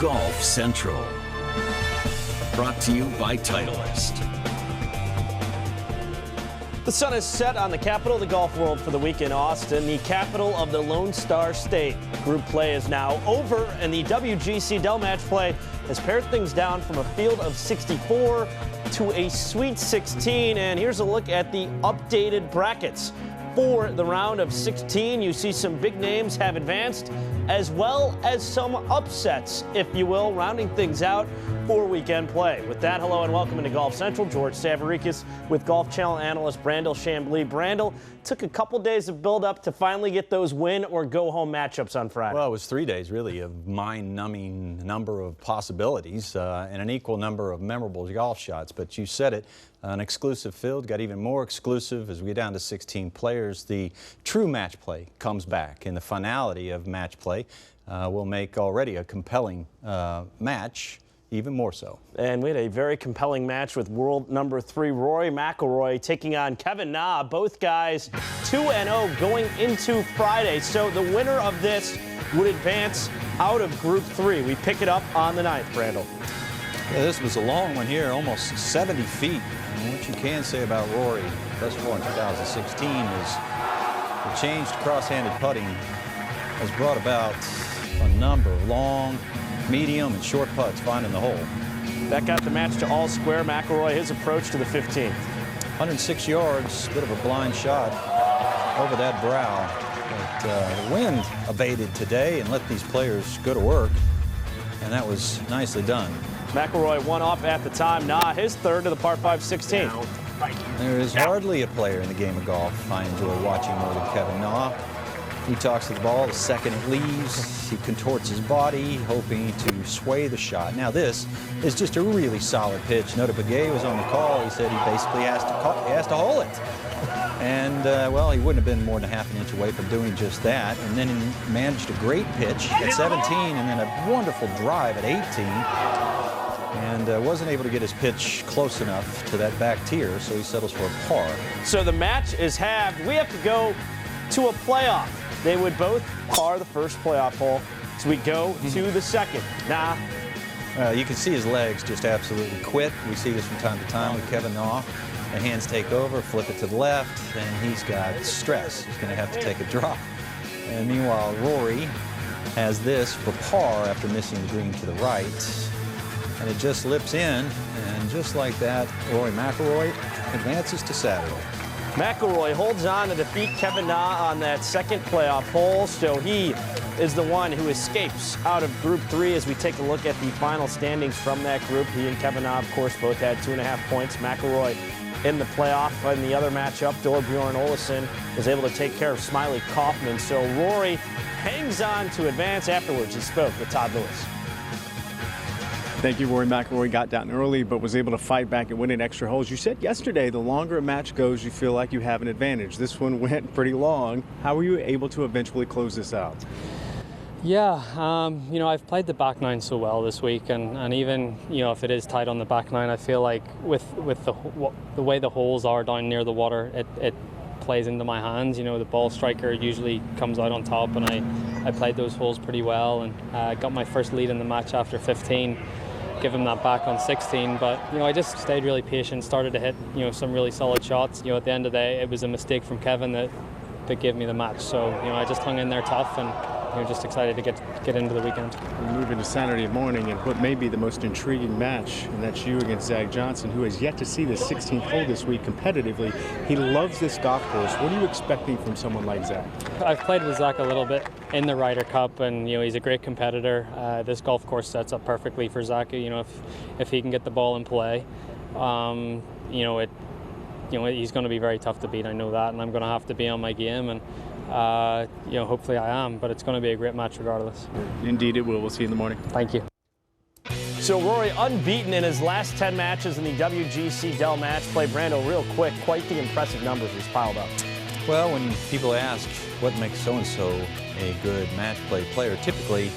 Golf Central. Brought to you by Titleist. The sun is set on the capital of the golf world for the week in Austin, the capital of the Lone Star State. Group play is now over, and the WGC Dell Match Play has pared things down from a field of 64 to a Sweet 16. And here's a look at the updated brackets. For the round of 16, you see some big names have advanced, as well as some upsets, if you will, rounding things out for weekend play. With that, hello and welcome into Golf Central. George Savarikis with Golf Channel analyst Brandel Chambly. Brandel, took a couple days of build-up to finally get those win-or-go-home matchups on Friday. Well, it was 3 days, really, of mind-numbing number of possibilities and an equal number of memorable golf shots. But you said it, an exclusive field, got even more exclusive as we get down to 16 players. The true match play comes back, and the finality of match play will make already a compelling match even more so. And we had a very compelling match with world number 3 Rory McIlroy taking on Kevin Na. Both guys 2-0 going into Friday. So the winner of this would advance out of Group 3. We pick it up on the 9th, Brandel. Yeah, this was a long one here, almost 70 feet. And what you can say about Rory thus far in 2016 is the changed cross-handed putting has brought about a number of long, medium, and short putts finding the hole. That got the match to all square. McIlroy, his approach to the 15th. 106 yards, bit of a blind shot over that brow. But the wind abated today and let these players go to work, and that was nicely done. McIlroy one off at the time. Na, his third to the par 5 16. There is hardly a player in the game of golf I enjoy watching more than Kevin Na. He talks to the ball the second it leaves. He contorts his body, hoping to sway the shot. Now this is just a really solid pitch. Nota Begay was on the call. He said he basically has to hole it. And, well, he wouldn't have been more than a half an inch away from doing just that. And then he managed a great pitch at 17 and then a wonderful drive at 18. And wasn't able to get his pitch close enough to that back tier, so he settles for a par. So the match is halved. We have to go to a playoff. They would both par the first playoff hole. So we go to the second. Na. You can see his legs just absolutely quit. We see this from time to time with Kevin Na. The hands take over, flip it to the left, and he's got stress. He's going to have to take a drop. And meanwhile, Rory has this for par after missing the green to the right. And it just lips in, and just like that, Rory McIlroy advances to Saturday. McIlroy holds on to defeat Kevin Na on that second playoff hole, so he is the one who escapes out of Group 3 as we take a look at the final standings from that group. He and Kevin Na, of course, both had 2.5 points. McIlroy in the playoff. In the other matchup, Thorbjorn Olesen was able to take care of Smiley Kaufman, so Rory hangs on to advance. Afterwards, he spoke with Todd Lewis. Thank you. Rory McIlroy got down early but was able to fight back and win in extra holes. You said yesterday the longer a match goes, you feel like you have an advantage. This one went pretty long. How were you able to eventually close this out? Yeah, you know, I've played the back nine so well this week, and even, you know, if it is tight on the back nine, I feel like with the way the holes are down near the water, it plays into my hands. You know, the ball striker usually comes out on top, and I played those holes pretty well, and got my first lead in the match after 15. Give him that back on 16, but you know, I just stayed really patient, started to hit, you know, some really solid shots. You know, at the end of the day, it was a mistake from Kevin that gave me the match. So, you know, I just hung in there tough, and you know, just excited to get into the weekend. We move into Saturday morning and what may be the most intriguing match, and that's you against Zach Johnson, who has yet to see the 16th hole this week competitively. He loves this golf course. What are you expecting from someone like Zach? I've played with Zach a little bit in the Ryder Cup, and you know, he's a great competitor. This golf course sets up perfectly for Zach. You know, if he can get the ball in play, you know, he's going to be very tough to beat. I know that, and I'm going to have to be on my game, and you know, hopefully I am, but it's going to be a great match regardless. Indeed it will. We'll see you in the morning. Thank you. So Rory unbeaten in his last 10 matches in the WGC Dell Match Play. Brando, real quick, quite the impressive numbers he's piled up. Well, when people ask what makes so-and-so a good match play player, typically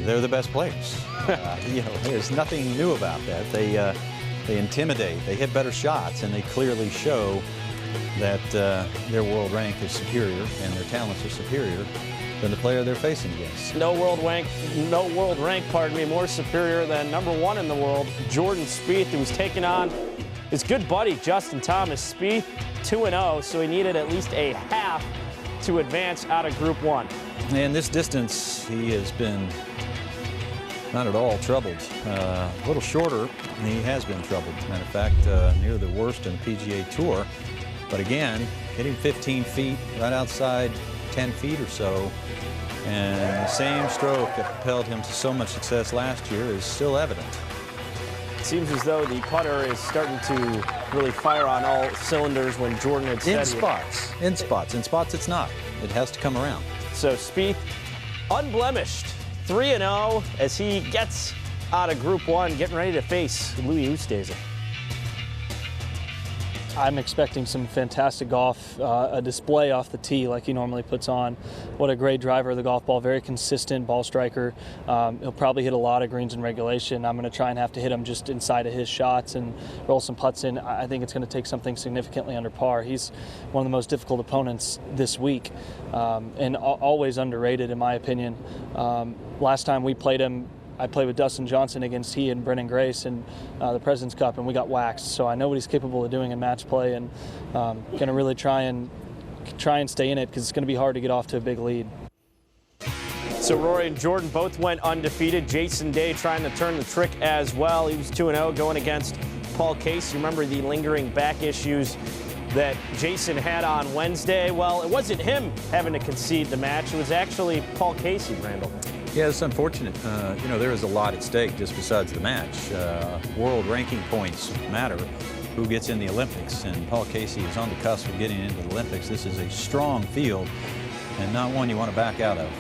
they're the best players. You know, there's nothing new about that. They intimidate, they hit better shots, and they clearly show that their world rank is superior and their talents are superior. than the player they're facing against. No world rank, pardon me, more superior than #1 in the world, Jordan Spieth, who was taking on his good buddy, Justin Thomas. Spieth, 2-0, so he needed at least a half to advance out of Group 1. And this distance, he has been not at all troubled. A little shorter, and he has been troubled. Matter of fact, near the worst in the PGA Tour. But again, hitting 15 feet right outside 10 feet or so, and the same stroke that propelled him to so much success last year is still evident. It seems as though the putter is starting to really fire on all cylinders when Jordan had said In spots it's not. It has to come around. So Spieth, unblemished, 3-0 as he gets out of Group 1, getting ready to face Louis Oosthuizen. I'm expecting some fantastic golf, a display off the tee like he normally puts on. What a great driver of the golf ball, very consistent ball striker. He'll probably hit a lot of greens in regulation. I'm going to try and have to hit him just inside of his shots and roll some putts in. I think it's going to take something significantly under par. He's one of the most difficult opponents this week, and always underrated in my opinion. Last time we played him, I played with Dustin Johnson against he and Brendan Grace in the President's Cup, and we got waxed. So I know what he's capable of doing in match play, and going to really try and stay in it because it's going to be hard to get off to a big lead. So Rory and Jordan both went undefeated. Jason Day trying to turn the trick as well. He was 2-0 going against Paul Casey. Remember the lingering back issues that Jason had on Wednesday? Well, it wasn't him having to concede the match. It was actually Paul Casey, Randall. Yeah, it's unfortunate. You know, there is a lot at stake just besides the match. World ranking points matter. Who gets in the Olympics? And Paul Casey is on the cusp of getting into the Olympics. This is a strong field and not one you want to back out of.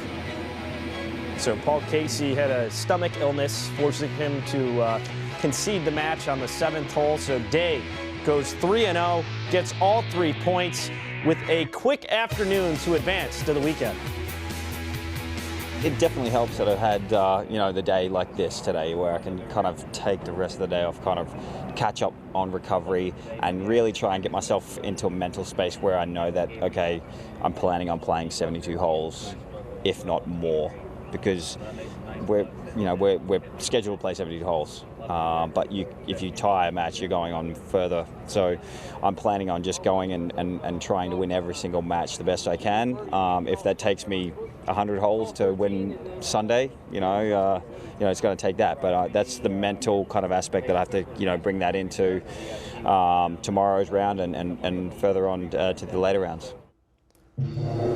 So Paul Casey had a stomach illness, forcing him to concede the match on the 7th hole. So Day goes 3-0, gets all 3 points with a quick afternoon to advance to the weekend. It definitely helps that I've had, you know, the day like this today where I can kind of take the rest of the day off, kind of catch up on recovery and really try and get myself into a mental space where I know that, okay, I'm planning on playing 72 holes, if not more, because we're scheduled to play 72 holes. But if you tie a match, you're going on further. So I'm planning on just going and trying to win every single match the best I can. If that takes me 100 holes to win Sunday, you know, it's going to take that. But that's the mental kind of aspect that I have to, you know, bring that into tomorrow's round and further on to the later rounds.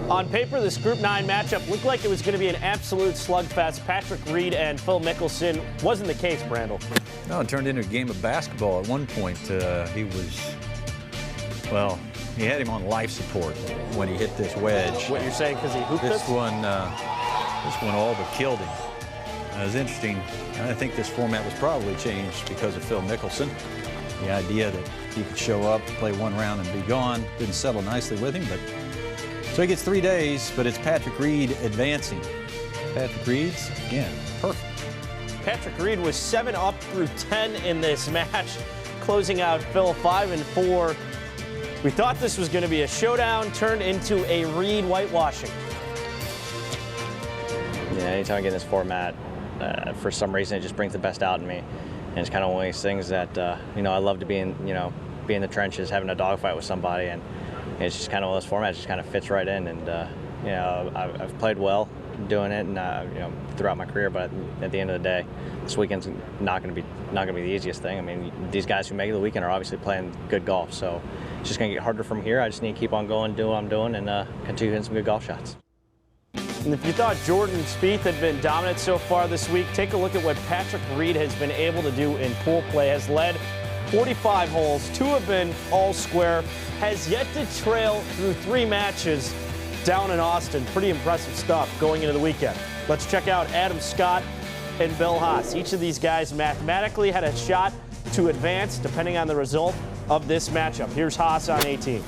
On paper, this Group 9 matchup looked like it was going to be an absolute slugfest. Patrick Reed and Phil Mickelson wasn't the case, Brandel. No, it turned into a game of basketball. At one point, he was, well, he had him on life support when he hit this wedge. What you're saying, because he hooped this one all but killed him. It was interesting. I think this format was probably changed because of Phil Mickelson. The idea that he could show up, play one round, and be gone didn't settle nicely with him, but. So he gets 3 days, but it's Patrick Reed advancing. Patrick Reed's, again, perfect. Patrick Reed was 7 up through 10 in this match, closing out Phil 5-4. We thought this was going to be a showdown, turned into a Reed whitewashing. Yeah, anytime I get in this format, for some reason it just brings the best out in me. And it's kind of one of these things that, you know, I love to be in, you know, be in the trenches, having a dogfight with somebody, and it's just kind of one of those formats, just kind of fits right in. And you know, I've played well doing it, and you know, throughout my career. But at the end of the day, this weekend's not going to be the easiest thing. I mean, these guys who make it the weekend are obviously playing good golf, so it's just going to get harder from here. I just need to keep on going, do what I'm doing, and continue hitting some good golf shots. And if you thought Jordan Spieth had been dominant so far this week, take a look at what Patrick Reed has been able to do in pool play. Has led 45 holes, 2 have been all square, has yet to trail through 3 matches down in Austin. Pretty impressive stuff going into the weekend. Let's check out Adam Scott and Bill Haas. Each of these guys mathematically had a shot to advance depending on the result of this matchup. Here's Haas on 18.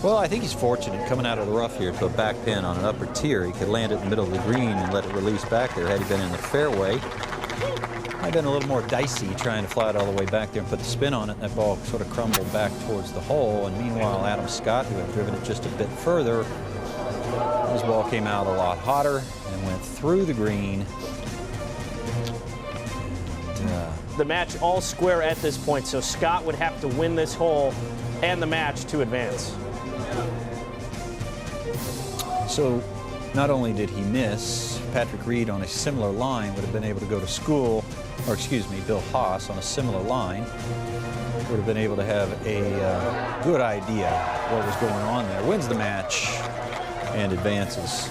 Well, I think he's fortunate coming out of the rough here to a back pin on an upper tier. He could land it in the middle of the green and let it release back there had he been in the fairway. Might have been a little more dicey trying to fly it all the way back there and put the spin on it, and that ball sort of crumbled back towards the hole. And meanwhile, Adam Scott, who had driven it just a bit further, This ball came out a lot hotter and went through the green. The match all square at this point, so Scott would have to win this hole and the match to advance. So not only did he miss, Patrick Reed on a similar line would have been able to go to school, or excuse me, Bill Haas on a similar line would have been able to have a good idea what was going on there. Wins the match and advances.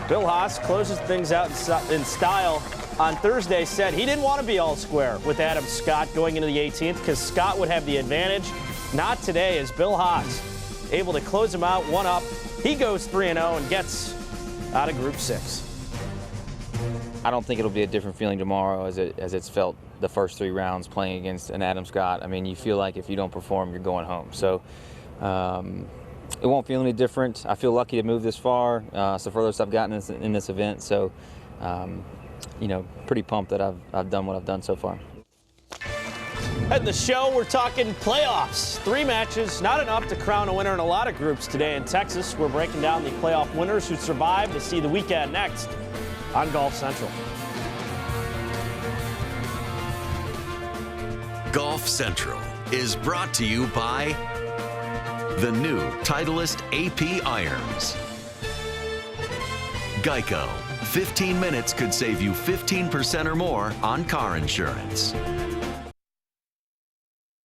Bill Haas closes things out in style. On Thursday said he didn't want to be all square with Adam Scott going into the 18th because Scott would have the advantage. Not today, as Bill Haas able to close him out 1-up. He goes 3-0 and gets out of Group 6. I don't think it'll be a different feeling tomorrow as it's felt the first 3 rounds playing against an Adam Scott. I mean, you feel like if you don't perform, you're going home. So it won't feel any different. I feel lucky to move this far. It's the furthest I've gotten in this event. So, you know, pretty pumped that I've done what I've done so far. At the show, we're talking playoffs. 3 matches, not enough to crown a winner in a lot of groups today in Texas. We're breaking down the playoff winners who survived to see the weekend next on Golf Central. Golf Central is brought to you by the new Titleist AP irons. Geico. 15 minutes could save you 15% or more on car insurance.